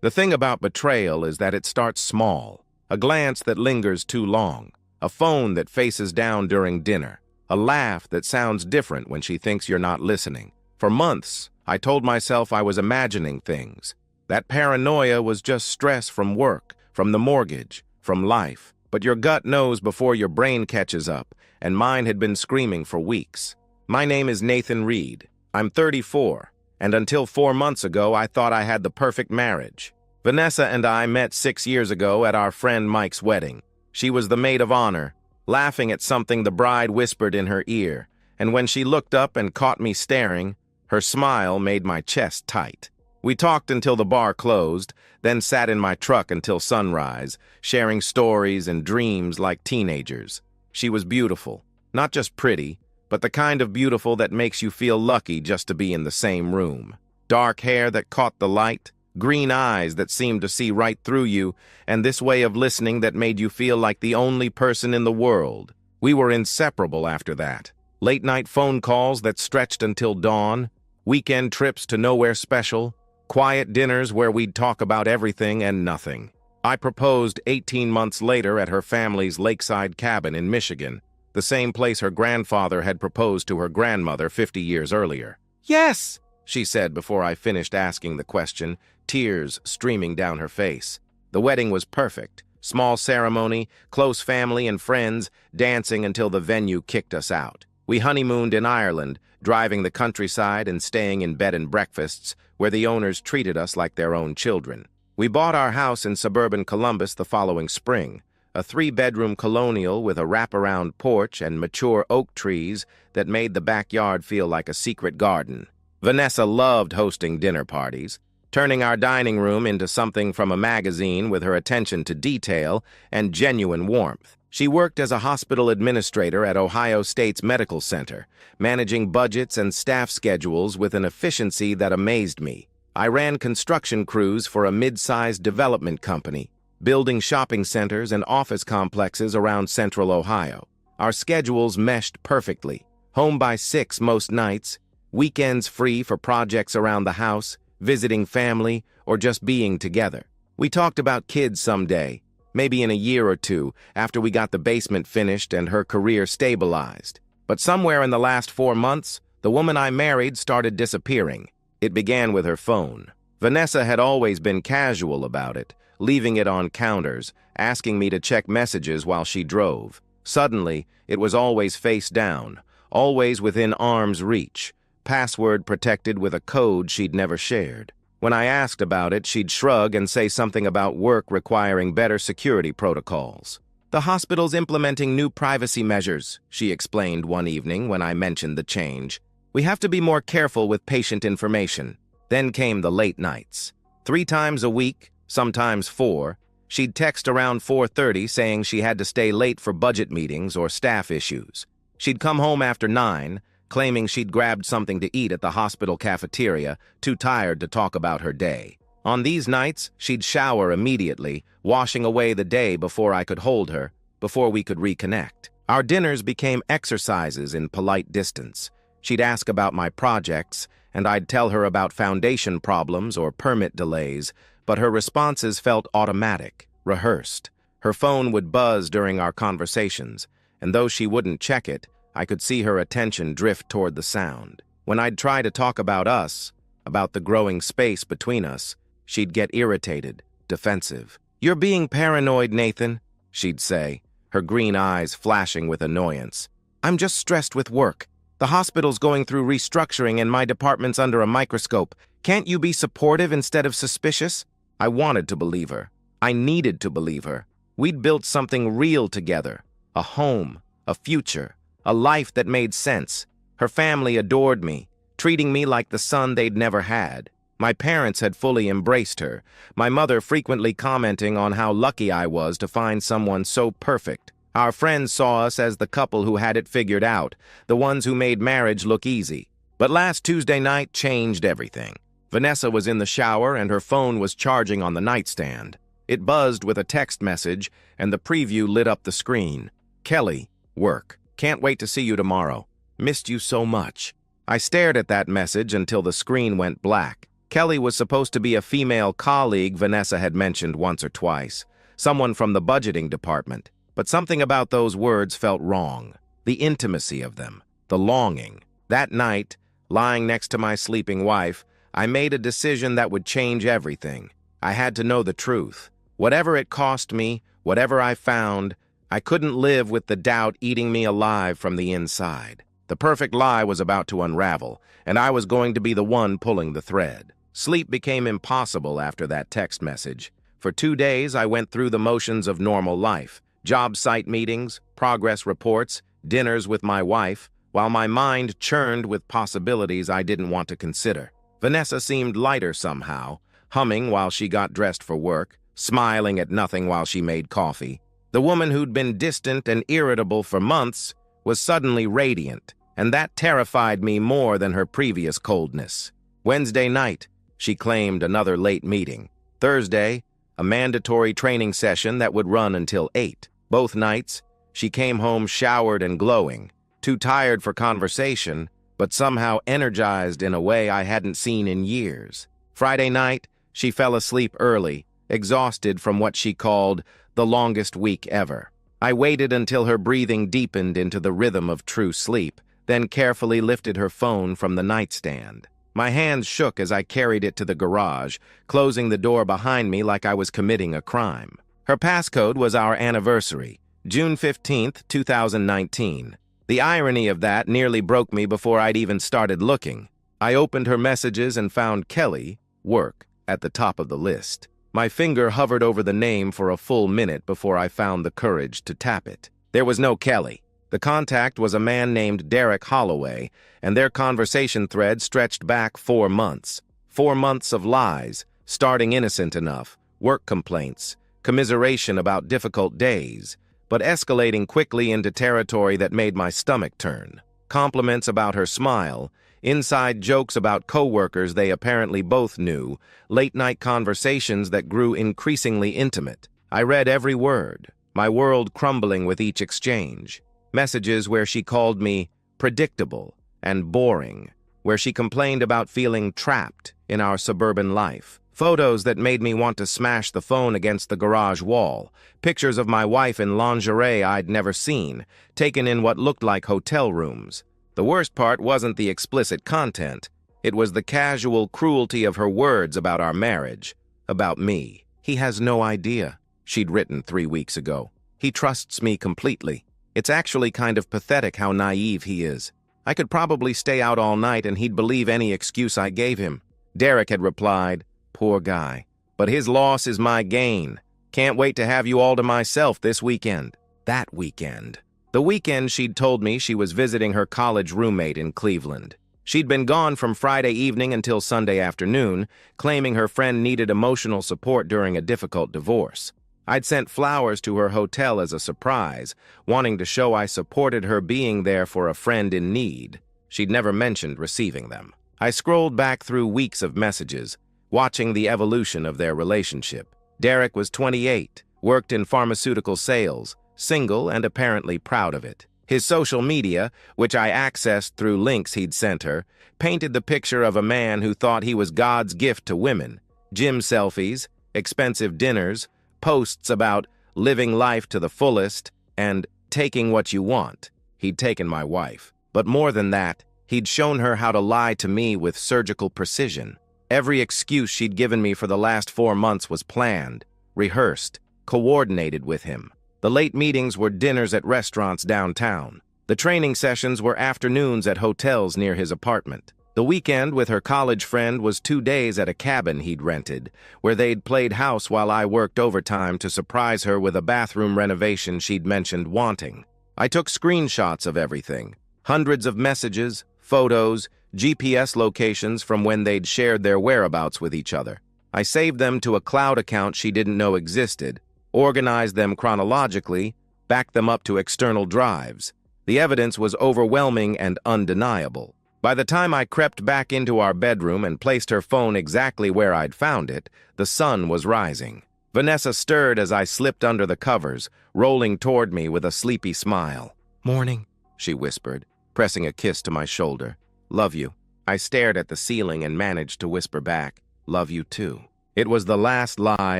The thing about betrayal is that it starts small. A glance that lingers too long. A phone that faces down during dinner. A laugh that sounds different when she thinks you're not listening. For months, I told myself I was imagining things. That paranoia was just stress from work, from the mortgage, from life. But your gut knows before your brain catches up, and mine had been screaming for weeks. My name is Nathan Reed. I'm 34, and until 4 months ago, I thought I had the perfect marriage. Vanessa and I met 6 years ago at our friend Mike's wedding. She was the maid of honor, laughing at something the bride whispered in her ear, and when she looked up and caught me staring, her smile made my chest tight. We talked until the bar closed, then sat in my truck until sunrise, sharing stories and dreams like teenagers. She was beautiful, not just pretty, but the kind of beautiful that makes you feel lucky just to be in the same room. Dark hair that caught the light, green eyes that seemed to see right through you, and this way of listening that made you feel like the only person in the world. We were inseparable after that. Late-night phone calls that stretched until dawn, weekend trips to nowhere special, quiet dinners where we'd talk about everything and nothing. I proposed 18 months later at her family's lakeside cabin in Michigan, the same place her grandfather had proposed to her grandmother 50 years earlier. "Yes," she said before I finished asking the question, tears streaming down her face. The wedding was perfect. Small ceremony, close family and friends, dancing until the venue kicked us out. We honeymooned in Ireland, driving the countryside and staying in bed and breakfasts, where the owners treated us like their own children. We bought our house in suburban Columbus the following spring, a 3-bedroom colonial with a wraparound porch and mature oak trees that made the backyard feel like a secret garden. Vanessa loved hosting dinner parties, turning our dining room into something from a magazine with her attention to detail and genuine warmth. She worked as a hospital administrator at Ohio State's Medical Center, managing budgets and staff schedules with an efficiency that amazed me. I ran construction crews for a mid-sized development company, building shopping centers and office complexes around central Ohio. Our schedules meshed perfectly. Home by 6 most nights, weekends free for projects around the house, visiting family, or just being together. We talked about kids someday, maybe in a year or two, after we got the basement finished and her career stabilized. But somewhere in the last 4 months, the woman I married started disappearing. It began with her phone. Vanessa had always been casual about it, leaving it on counters, asking me to check messages while she drove. Suddenly, it was always face down, always within arm's reach, password protected with a code she'd never shared. When I asked about it, she'd shrug and say something about work requiring better security protocols. "The hospital's implementing new privacy measures," she explained one evening when I mentioned the change. "We have to be more careful with patient information." Then came the late nights. 3 times a week, sometimes 4, she'd text around 4:30 saying she had to stay late for budget meetings or staff issues. She'd come home after 9, claiming she'd grabbed something to eat at the hospital cafeteria, too tired to talk about her day. On these nights, she'd shower immediately, washing away the day before I could hold her, before we could reconnect. Our dinners became exercises in polite distance. She'd ask about my projects, and I'd tell her about foundation problems or permit delays, but her responses felt automatic, rehearsed. Her phone would buzz during our conversations, and though she wouldn't check it, I could see her attention drift toward the sound. When I'd try to talk about us, about the growing space between us, she'd get irritated, defensive. "You're being paranoid, Nathan," she'd say, her green eyes flashing with annoyance. "I'm just stressed with work. The hospital's going through restructuring and my department's under a microscope. Can't you be supportive instead of suspicious?" I wanted to believe her. I needed to believe her. We'd built something real together, a home, a future, a life that made sense. Her family adored me, treating me like the son they'd never had. My parents had fully embraced her, my mother frequently commenting on how lucky I was to find someone so perfect. Our friends saw us as the couple who had it figured out, the ones who made marriage look easy. But last Tuesday night changed everything. Vanessa was in the shower and her phone was charging on the nightstand. It buzzed with a text message and the preview lit up the screen. "Kelly, work. Can't wait to see you tomorrow. Missed you so much." I stared at that message until the screen went black. Kelly was supposed to be a female colleague Vanessa had mentioned once or twice, someone from the budgeting department, but something about those words felt wrong. The intimacy of them, the longing. That night, lying next to my sleeping wife, I made a decision that would change everything. I had to know the truth. Whatever it cost me, whatever I found, I couldn't live with the doubt eating me alive from the inside. The perfect lie was about to unravel, and I was going to be the one pulling the thread. Sleep became impossible after that text message. For 2 days, I went through the motions of normal life. Job site meetings, progress reports, dinners with my wife, while my mind churned with possibilities I didn't want to consider. Vanessa seemed lighter somehow, humming while she got dressed for work, smiling at nothing while she made coffee. The woman who'd been distant and irritable for months was suddenly radiant, and that terrified me more than her previous coldness. Wednesday night, she claimed another late meeting. Thursday, a mandatory training session that would run until 8. Both nights, she came home showered and glowing, too tired for conversation, but somehow energized in a way I hadn't seen in years. Friday night, she fell asleep early, exhausted from what she called the longest week ever. I waited until her breathing deepened into the rhythm of true sleep, then carefully lifted her phone from the nightstand. My hands shook as I carried it to the garage, closing the door behind me like I was committing a crime. Her passcode was our anniversary, June 15th, 2019. The irony of that nearly broke me before I'd even started looking. I opened her messages and found Kelly, work, at the top of the list. My finger hovered over the name for a full minute before I found the courage to tap it. There was no Kelly. The contact was a man named Derek Holloway, and their conversation thread stretched back 4 months. 4 months of lies, starting innocent enough, work complaints, commiseration about difficult days, but escalating quickly into territory that made my stomach turn. Compliments about her smile, inside jokes about coworkers they apparently both knew, late-night conversations that grew increasingly intimate. I read every word, my world crumbling with each exchange. Messages where she called me predictable and boring, where she complained about feeling trapped in our suburban life. Photos that made me want to smash the phone against the garage wall. Pictures of my wife in lingerie I'd never seen, taken in what looked like hotel rooms. The worst part wasn't the explicit content. It was the casual cruelty of her words about our marriage, about me. He has no idea, she'd written 3 weeks ago. He trusts me completely. It's actually kind of pathetic how naive he is. I could probably stay out all night and he'd believe any excuse I gave him. Derek had replied, "Poor guy. But his loss is my gain. Can't wait to have you all to myself this weekend." That weekend. The weekend she'd told me she was visiting her college roommate in Cleveland. She'd been gone from Friday evening until Sunday afternoon, claiming her friend needed emotional support during a difficult divorce. I'd sent flowers to her hotel as a surprise, wanting to show I supported her being there for a friend in need. She'd never mentioned receiving them. I scrolled back through weeks of messages, watching the evolution of their relationship. Derek was 28, worked in pharmaceutical sales, single and apparently proud of it. His social media, which I accessed through links he'd sent her, painted the picture of a man who thought he was God's gift to women. Gym selfies, expensive dinners, posts about living life to the fullest and taking what you want. He'd taken my wife. But more than that, he'd shown her how to lie to me with surgical precision. Every excuse she'd given me for the last 4 months was planned, rehearsed, coordinated with him. The late meetings were dinners at restaurants downtown. The training sessions were afternoons at hotels near his apartment. The weekend with her college friend was 2 days at a cabin he'd rented, where they'd played house while I worked overtime to surprise her with a bathroom renovation she'd mentioned wanting. I took screenshots of everything. Hundreds of messages, photos, GPS locations from when they'd shared their whereabouts with each other. I saved them to a cloud account she didn't know existed, organized them chronologically, backed them up to external drives. The evidence was overwhelming and undeniable. By the time I crept back into our bedroom and placed her phone exactly where I'd found it, the sun was rising. Vanessa stirred as I slipped under the covers, rolling toward me with a sleepy smile. "Morning," she whispered, pressing a kiss to my shoulder. "Love you." I stared at the ceiling and managed to whisper back, Love you too. It was the last lie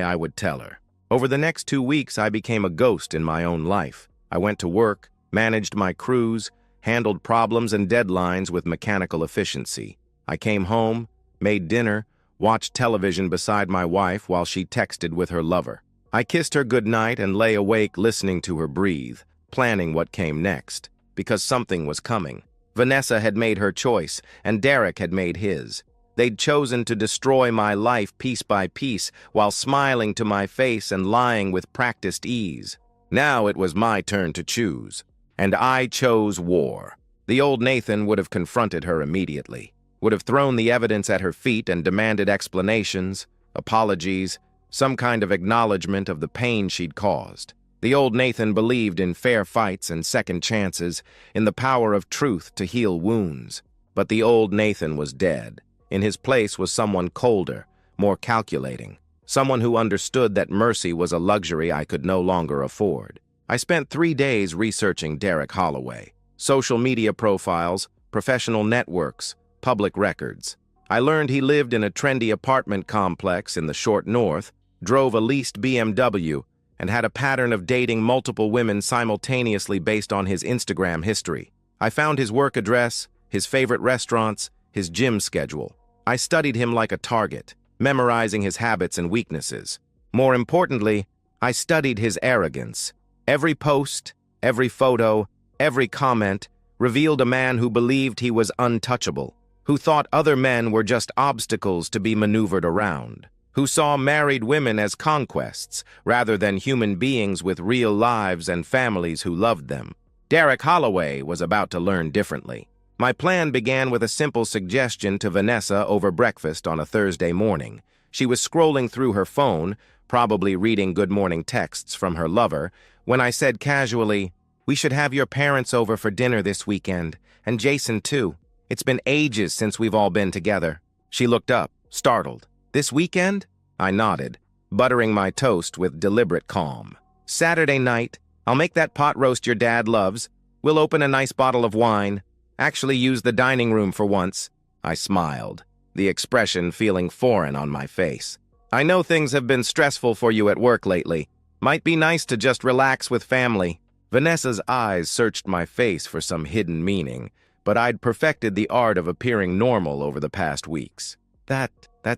I would tell her. Over the next 2 weeks, I became a ghost in my own life. I went to work, managed my crews, handled problems and deadlines with mechanical efficiency. I came home, made dinner, watched television beside my wife while she texted with her lover. I kissed her goodnight and lay awake listening to her breathe, planning what came next, because something was coming. Vanessa had made her choice, and Derek had made his. They'd chosen to destroy my life piece by piece while smiling to my face and lying with practiced ease. Now it was my turn to choose, and I chose war. The old Nathan would have confronted her immediately, would have thrown the evidence at her feet and demanded explanations, apologies, some kind of acknowledgement of the pain she'd caused. The old Nathan believed in fair fights and second chances, in the power of truth to heal wounds. But the old Nathan was dead. In his place was someone colder, more calculating, someone who understood that mercy was a luxury I could no longer afford. I spent 3 days researching Derek Holloway, social media profiles, professional networks, public records. I learned he lived in a trendy apartment complex in the short north, drove a leased BMW, and had a pattern of dating multiple women simultaneously based on his Instagram history. I found his work address, his favorite restaurants, his gym schedule. I studied him like a target, memorizing his habits and weaknesses. More importantly, I studied his arrogance. Every post, every photo, every comment revealed a man who believed he was untouchable, who thought other men were just obstacles to be maneuvered around, who saw married women as conquests rather than human beings with real lives and families who loved them. Derek Holloway was about to learn differently. My plan began with a simple suggestion to Vanessa over breakfast on a Thursday morning. She was scrolling through her phone, probably reading good morning texts from her lover, when I said casually, "We should have your parents over for dinner this weekend, and Jason too. It's been ages since we've all been together." She looked up, startled. "This weekend?" I nodded, buttering my toast with deliberate calm. "Saturday night. I'll make that pot roast your dad loves. We'll open a nice bottle of wine. Actually use the dining room for once." I smiled, the expression feeling foreign on my face. "I know things have been stressful for you at work lately. Might be nice to just relax with family." Vanessa's eyes searched my face for some hidden meaning, but I'd perfected the art of appearing normal over the past weeks. That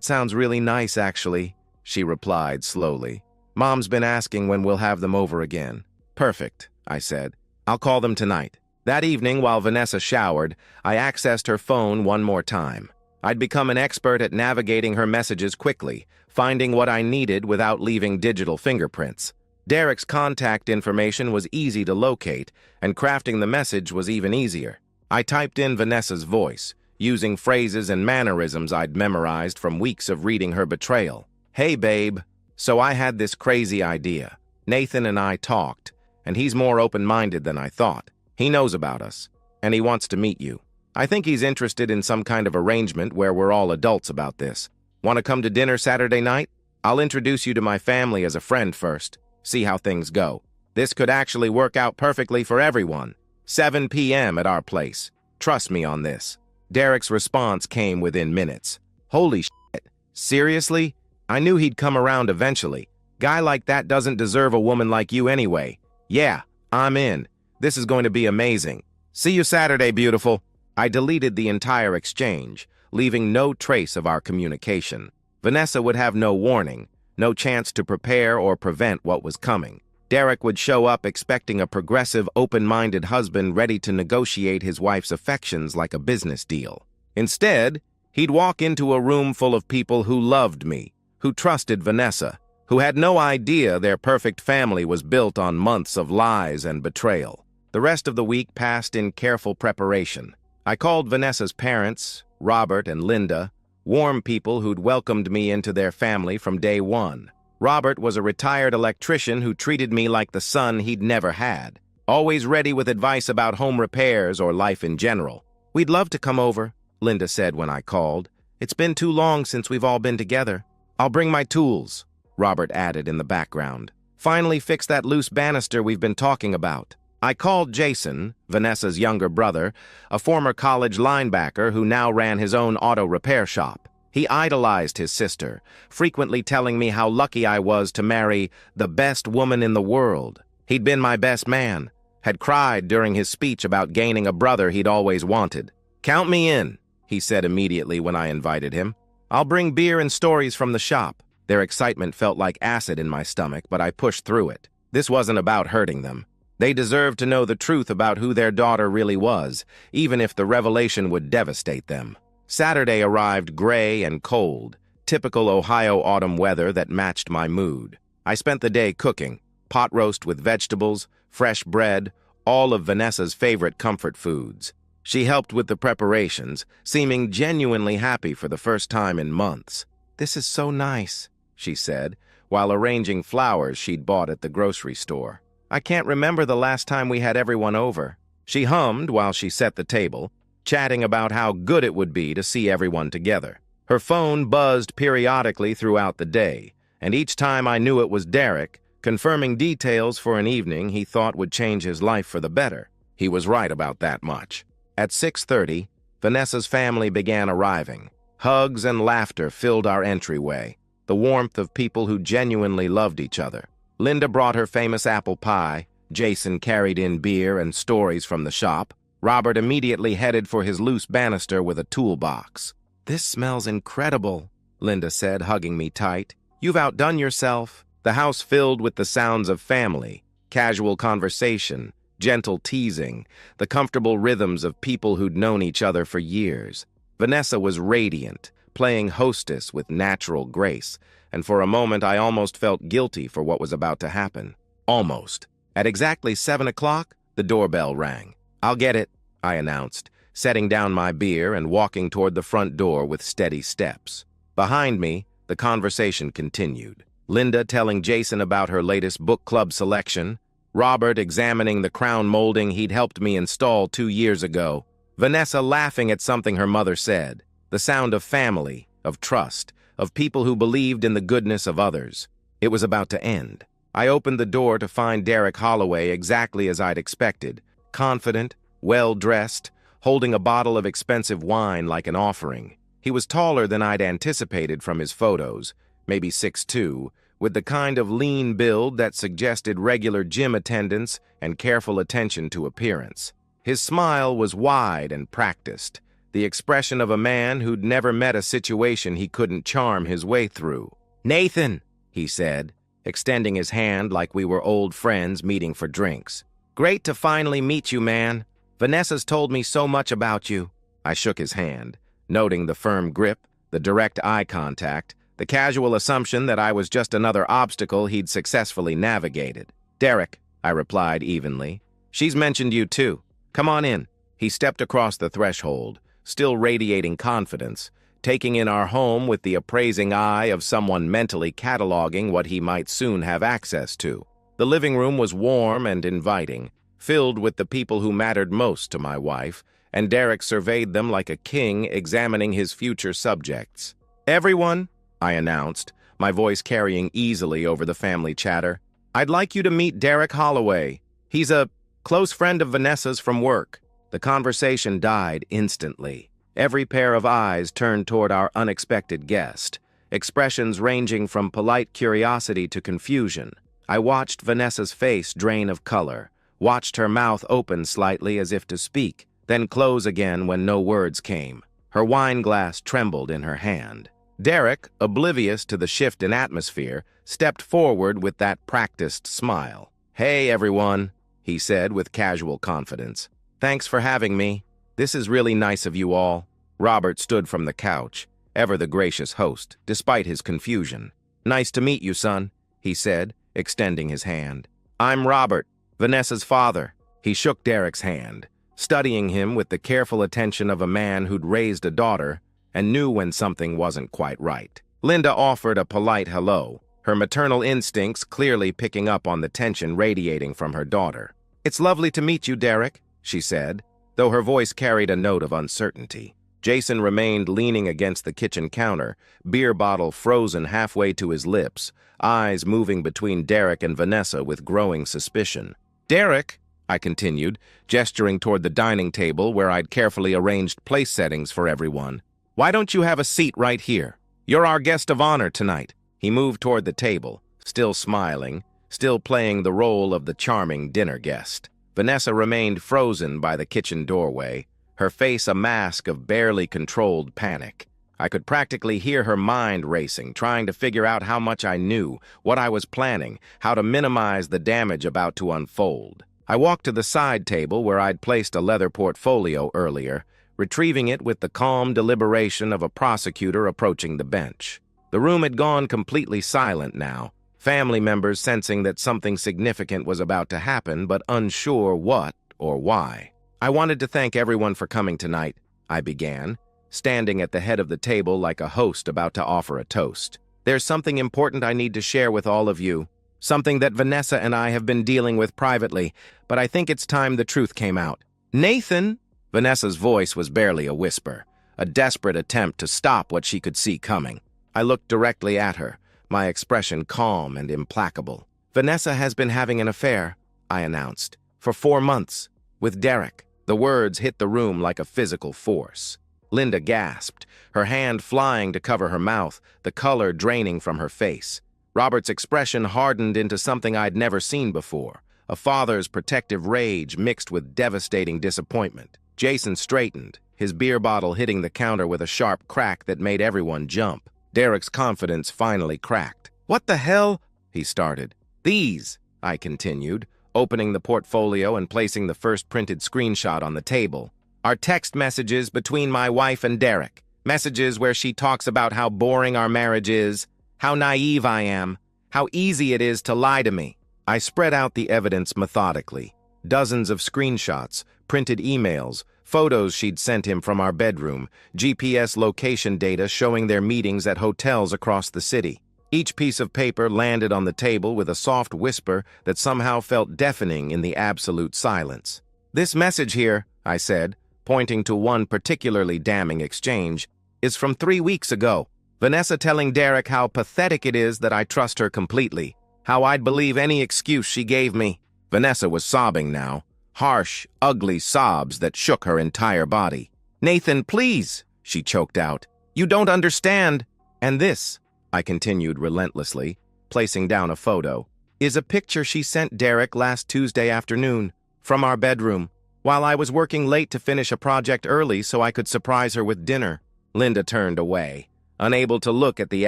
sounds really nice, actually," she replied slowly. "Mom's been asking when we'll have them over again." "Perfect," I said. "I'll call them tonight." That evening, while Vanessa showered, I accessed her phone one more time. I'd become an expert at navigating her messages quickly, finding what I needed without leaving digital fingerprints. Derek's contact information was easy to locate, and crafting the message was even easier. I typed in Vanessa's voice, using phrases and mannerisms I'd memorized from weeks of reading her betrayal. "Hey, babe. So I had this crazy idea. Nathan and I talked, and he's more open-minded than I thought. He knows about us, and he wants to meet you. I think he's interested in some kind of arrangement where we're all adults about this. Want to come to dinner Saturday night? I'll introduce you to my family as a friend first. See how things go. This could actually work out perfectly for everyone. 7 p.m. at our place. Trust me on this." Derek's response came within minutes. "Holy shit. Seriously? I knew he'd come around eventually. Guy like that doesn't deserve a woman like you anyway. Yeah, I'm in. This is going to be amazing. See you Saturday, beautiful." I deleted the entire exchange, leaving no trace of our communication. Vanessa would have no warning, no chance to prepare or prevent what was coming. Derek would show up expecting a progressive, open-minded husband ready to negotiate his wife's affections like a business deal. Instead, he'd walk into a room full of people who loved me, who trusted Vanessa, who had no idea their perfect family was built on months of lies and betrayal. The rest of the week passed in careful preparation. I called Vanessa's parents, Robert and Linda, warm people who'd welcomed me into their family from day one. Robert was a retired electrician who treated me like the son he'd never had, always ready with advice about home repairs or life in general. "We'd love to come over," Linda said when I called. "It's been too long since we've all been together." "I'll bring my tools," Robert added in the background. "Finally fix that loose banister we've been talking about." I called Jason, Vanessa's younger brother, a former college linebacker who now ran his own auto repair shop. He idolized his sister, frequently telling me how lucky I was to marry the best woman in the world. He'd been my best man, had cried during his speech about gaining a brother he'd always wanted. "Count me in," he said immediately when I invited him. "I'll bring beer and stories from the shop." Their excitement felt like acid in my stomach, but I pushed through it. This wasn't about hurting them. They deserved to know the truth about who their daughter really was, even if the revelation would devastate them. Saturday arrived gray and cold, typical Ohio autumn weather that matched my mood. I spent the day cooking, pot roast with vegetables, fresh bread, all of Vanessa's favorite comfort foods. She helped with the preparations, seeming genuinely happy for the first time in months. "This is so nice," she said, while arranging flowers she'd bought at the grocery store. "I can't remember the last time we had everyone over." She hummed while she set the table, chatting about how good it would be to see everyone together. Her phone buzzed periodically throughout the day, and each time I knew it was Derek, confirming details for an evening he thought would change his life for the better. He was right about that much. At 6:30, Vanessa's family began arriving. Hugs and laughter filled our entryway, the warmth of people who genuinely loved each other. Linda brought her famous apple pie, Jason carried in beer and stories from the shop. Robert immediately headed for his loose banister with a toolbox. "This smells incredible," Linda said, hugging me tight. "You've outdone yourself." The house filled with the sounds of family, casual conversation, gentle teasing, the comfortable rhythms of people who'd known each other for years. Vanessa was radiant, playing hostess with natural grace, and for a moment I almost felt guilty for what was about to happen. Almost. At exactly 7 o'clock, the doorbell rang. "I'll get it," I announced, setting down my beer and walking toward the front door with steady steps. Behind me, the conversation continued. Linda telling Jason about her latest book club selection, Robert examining the crown molding he'd helped me install 2 years ago, Vanessa laughing at something her mother said, the sound of family, of trust, of people who believed in the goodness of others. It was about to end. I opened the door to find Derek Holloway exactly as I'd expected, confident, well-dressed, holding a bottle of expensive wine like an offering. He was taller than I'd anticipated from his photos, maybe 6'2", with the kind of lean build that suggested regular gym attendance and careful attention to appearance. His smile was wide and practiced, the expression of a man who'd never met a situation he couldn't charm his way through. "Nathan," he said, extending his hand like we were old friends meeting for drinks. "Great to finally meet you, man. Vanessa's told me so much about you." I shook his hand, noting the firm grip, the direct eye contact, the casual assumption that I was just another obstacle he'd successfully navigated. "Derek," I replied evenly. "She's mentioned you too. Come on in." He stepped across the threshold, still radiating confidence, taking in our home with the appraising eye of someone mentally cataloging what he might soon have access to. The living room was warm and inviting, filled with the people who mattered most to my wife, and Derek surveyed them like a king examining his future subjects. "Everyone," I announced, my voice carrying easily over the family chatter, "I'd like you to meet Derek Holloway. He's a close friend of Vanessa's from work." The conversation died instantly. Every pair of eyes turned toward our unexpected guest, expressions ranging from polite curiosity to confusion. I watched Vanessa's face drain of color, watched her mouth open slightly as if to speak, then close again when no words came. Her wine glass trembled in her hand. Derek, oblivious to the shift in atmosphere, stepped forward with that practiced smile. "Hey, everyone," he said with casual confidence. "Thanks for having me. This is really nice of you all." Robert stood from the couch, ever the gracious host, despite his confusion. "Nice to meet you, son," he said, extending his hand. "I'm Robert, Vanessa's father." He shook Derek's hand, studying him with the careful attention of a man who'd raised a daughter and knew when something wasn't quite right. Linda offered a polite hello, her maternal instincts clearly picking up on the tension radiating from her daughter. "It's lovely to meet you, Derek," she said, though her voice carried a note of uncertainty. Jason remained leaning against the kitchen counter, beer bottle frozen halfway to his lips, eyes moving between Derek and Vanessa with growing suspicion. "Derek," I continued, gesturing toward the dining table where I'd carefully arranged place settings for everyone, Why don't you have a seat right here? You're our guest of honor tonight." He moved toward the table, still smiling, still playing the role of the charming dinner guest. Vanessa remained frozen by the kitchen doorway, her face a mask of barely controlled panic. I could practically hear her mind racing, trying to figure out how much I knew, what I was planning, how to minimize the damage about to unfold. I walked to the side table where I'd placed a leather portfolio earlier, retrieving it with the calm deliberation of a prosecutor approaching the bench. The room had gone completely silent now, family members sensing that something significant was about to happen, but unsure what or why. "I wanted to thank everyone for coming tonight," I began, standing at the head of the table like a host about to offer a toast. "There's something important I need to share with all of you, something that Vanessa and I have been dealing with privately, but I think it's time the truth came out." "Nathan!" Vanessa's voice was barely a whisper, a desperate attempt to stop what she could see coming. I looked directly at her, my expression calm and implacable. "Vanessa has been having an affair," I announced, "for 4 months, with Derek." The words hit the room like a physical force. Linda gasped, her hand flying to cover her mouth, the color draining from her face. Robert's expression hardened into something I'd never seen before, a father's protective rage mixed with devastating disappointment. Jason straightened, his beer bottle hitting the counter with a sharp crack that made everyone jump. Derek's confidence finally cracked. "What the hell?" he started. "These," I continued, opening the portfolio and placing the first printed screenshot on the table, "are text messages between my wife and Derek. Messages where she talks about how boring our marriage is, how naive I am, how easy it is to lie to me." I spread out the evidence methodically. Dozens of screenshots, printed emails, photos she'd sent him from our bedroom, GPS location data showing their meetings at hotels across the city. Each piece of paper landed on the table with a soft whisper that somehow felt deafening in the absolute silence. "This message here," I said, pointing to one particularly damning exchange, "is from 3 weeks ago. Vanessa telling Derek how pathetic it is that I trust her completely, how I'd believe any excuse she gave me." Vanessa was sobbing now, harsh, ugly sobs that shook her entire body. "Nathan, please," she choked out. "You don't understand." "And this," I continued relentlessly, placing down a photo, "is a picture she sent Derek last Tuesday afternoon, from our bedroom, while I was working late to finish a project early so I could surprise her with dinner." Linda turned away, unable to look at the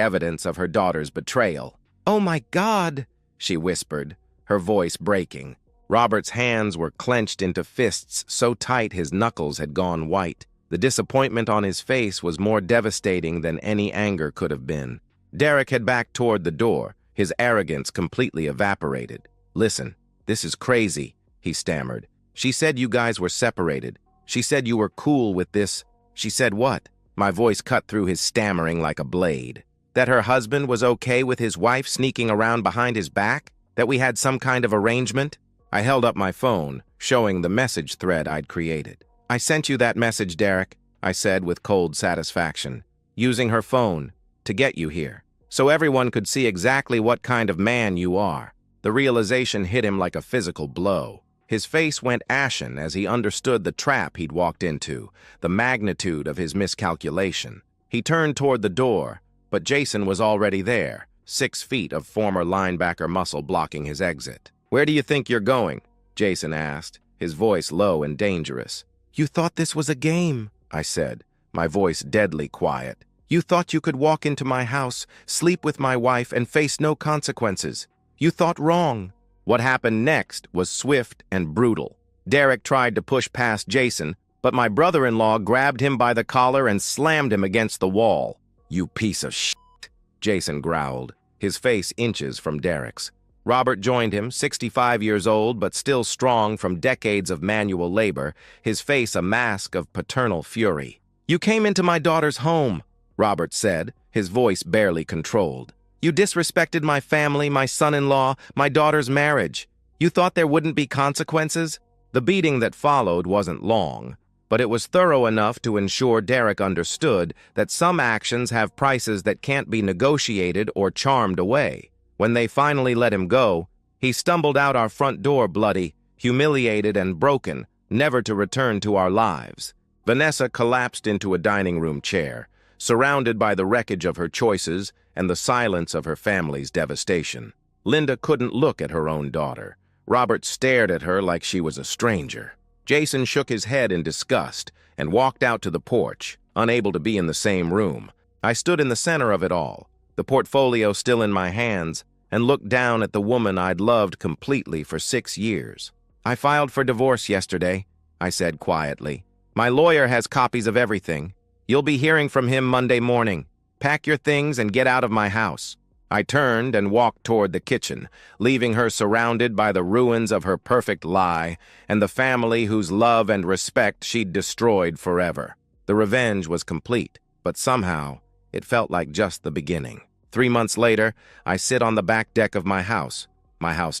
evidence of her daughter's betrayal. "Oh my God," she whispered, her voice breaking. Robert's hands were clenched into fists so tight his knuckles had gone white. The disappointment on his face was more devastating than any anger could have been. Derek had backed toward the door, his arrogance completely evaporated. "Listen, this is crazy," he stammered. "She said you guys were separated. She said you were cool with this." "She said what?" My voice cut through his stammering like a blade. "That her husband was okay with his wife sneaking around behind his back? That we had some kind of arrangement?" I held up my phone, showing the message thread I'd created. "I sent you that message, Derek," I said with cold satisfaction, "using her phone to get you here, so everyone could see exactly what kind of man you are." The realization hit him like a physical blow. His face went ashen as he understood the trap he'd walked into, the magnitude of his miscalculation. He turned toward the door, but Jason was already there, 6 feet of former linebacker muscle blocking his exit. "Where do you think you're going?" Jason asked, his voice low and dangerous. "You thought this was a game," I said, my voice deadly quiet. "You thought you could walk into my house, sleep with my wife, and face no consequences. You thought wrong." What happened next was swift and brutal. Derek tried to push past Jason, but my brother-in-law grabbed him by the collar and slammed him against the wall. "You piece of shit," Jason growled, his face inches from Derek's. Robert joined him, 65 years old but still strong from decades of manual labor, his face a mask of paternal fury. "You came into my daughter's home," Robert said, his voice barely controlled. "You disrespected my family, my son-in-law, my daughter's marriage. You thought there wouldn't be consequences?" The beating that followed wasn't long, but it was thorough enough to ensure Derek understood that some actions have prices that can't be negotiated or charmed away. When they finally let him go, he stumbled out our front door bloody, humiliated and broken, never to return to our lives. Vanessa collapsed into a dining room chair, surrounded by the wreckage of her choices and the silence of her family's devastation. Linda couldn't look at her own daughter. Robert stared at her like she was a stranger. Jason shook his head in disgust and walked out to the porch, unable to be in the same room. I stood in the center of it all, the portfolio still in my hands, and looked down at the woman I'd loved completely for 6 years. "I filed for divorce yesterday," I said quietly. "My lawyer has copies of everything. You'll be hearing from him Monday morning. Pack your things and get out of my house." I turned and walked toward the kitchen, leaving her surrounded by the ruins of her perfect lie and the family whose love and respect she'd destroyed forever. The revenge was complete, but somehow it felt like just the beginning. 3 months later, I sit on the back deck of my house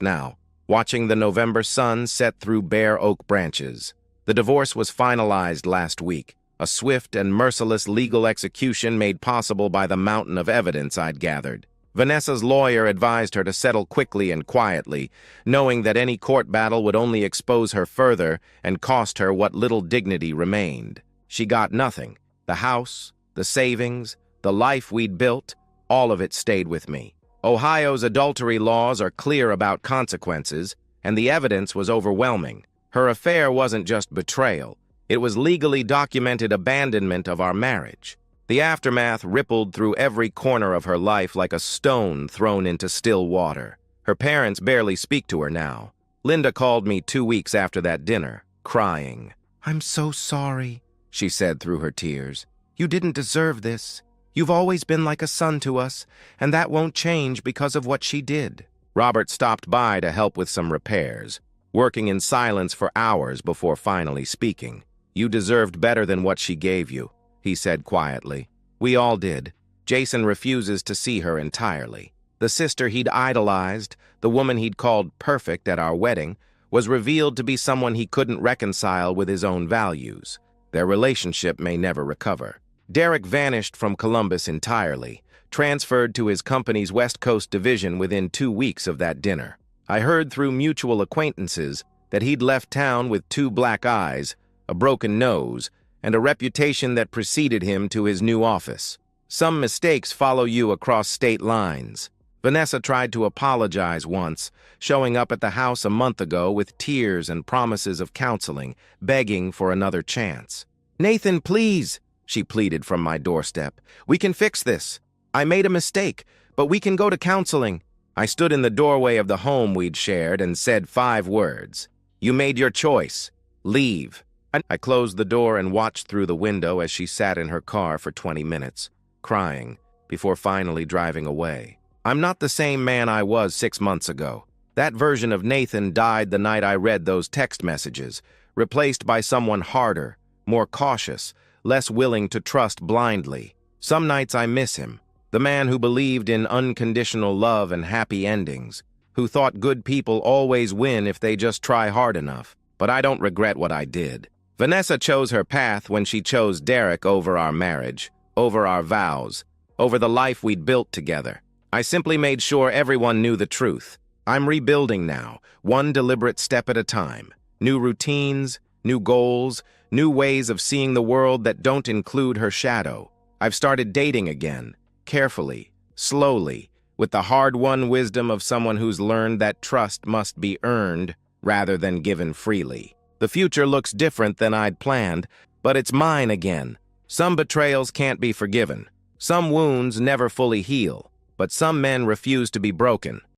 now, watching the November sun set through bare oak branches. The divorce was finalized last week, a swift and merciless legal execution made possible by the mountain of evidence I'd gathered. Vanessa's lawyer advised her to settle quickly and quietly, knowing that any court battle would only expose her further and cost her what little dignity remained. She got nothing. The house, the savings, the life we'd built, all of it stayed with me. Ohio's adultery laws are clear about consequences, and the evidence was overwhelming. Her affair wasn't just betrayal. It was legally documented abandonment of our marriage. The aftermath rippled through every corner of her life like a stone thrown into still water. Her parents barely speak to her now. Linda called me 2 weeks after that dinner, crying. "I'm so sorry," she said through her tears. "You didn't deserve this. You've always been like a son to us, and that won't change because of what she did." Robert stopped by to help with some repairs, working in silence for hours before finally speaking. "You deserved better than what she gave you," he said quietly. "We all did." Jason refuses to see her entirely. The sister he'd idolized, the woman he'd called perfect at our wedding, was revealed to be someone he couldn't reconcile with his own values. Their relationship may never recover. Derek vanished from Columbus entirely, transferred to his company's West Coast division within 2 weeks of that dinner. I heard through mutual acquaintances that he'd left town with 2 black eyes, a broken nose, and a reputation that preceded him to his new office. Some mistakes follow you across state lines. Vanessa tried to apologize once, showing up at the house a month ago with tears and promises of counseling, begging for another chance. "Nathan, please," she pleaded from my doorstep. "We can fix this. I made a mistake, but we can go to counseling." I stood in the doorway of the home we'd shared and said 5 words. "You made your choice. Leave." I closed the door and watched through the window as she sat in her car for 20 minutes, crying, before finally driving away. I'm not the same man I was 6 months ago. That version of Nathan died the night I read those text messages, replaced by someone harder, more cautious, less willing to trust blindly. Some nights I miss him, the man who believed in unconditional love and happy endings, who thought good people always win if they just try hard enough. But I don't regret what I did. Vanessa chose her path when she chose Derek over our marriage, over our vows, over the life we'd built together. I simply made sure everyone knew the truth. I'm rebuilding now, one deliberate step at a time. New routines, new goals, new ways of seeing the world that don't include her shadow. I've started dating again, carefully, slowly, with the hard-won wisdom of someone who's learned that trust must be earned rather than given freely. The future looks different than I'd planned, but it's mine again. Some betrayals can't be forgiven. Some wounds never fully heal, but some men refuse to be broken.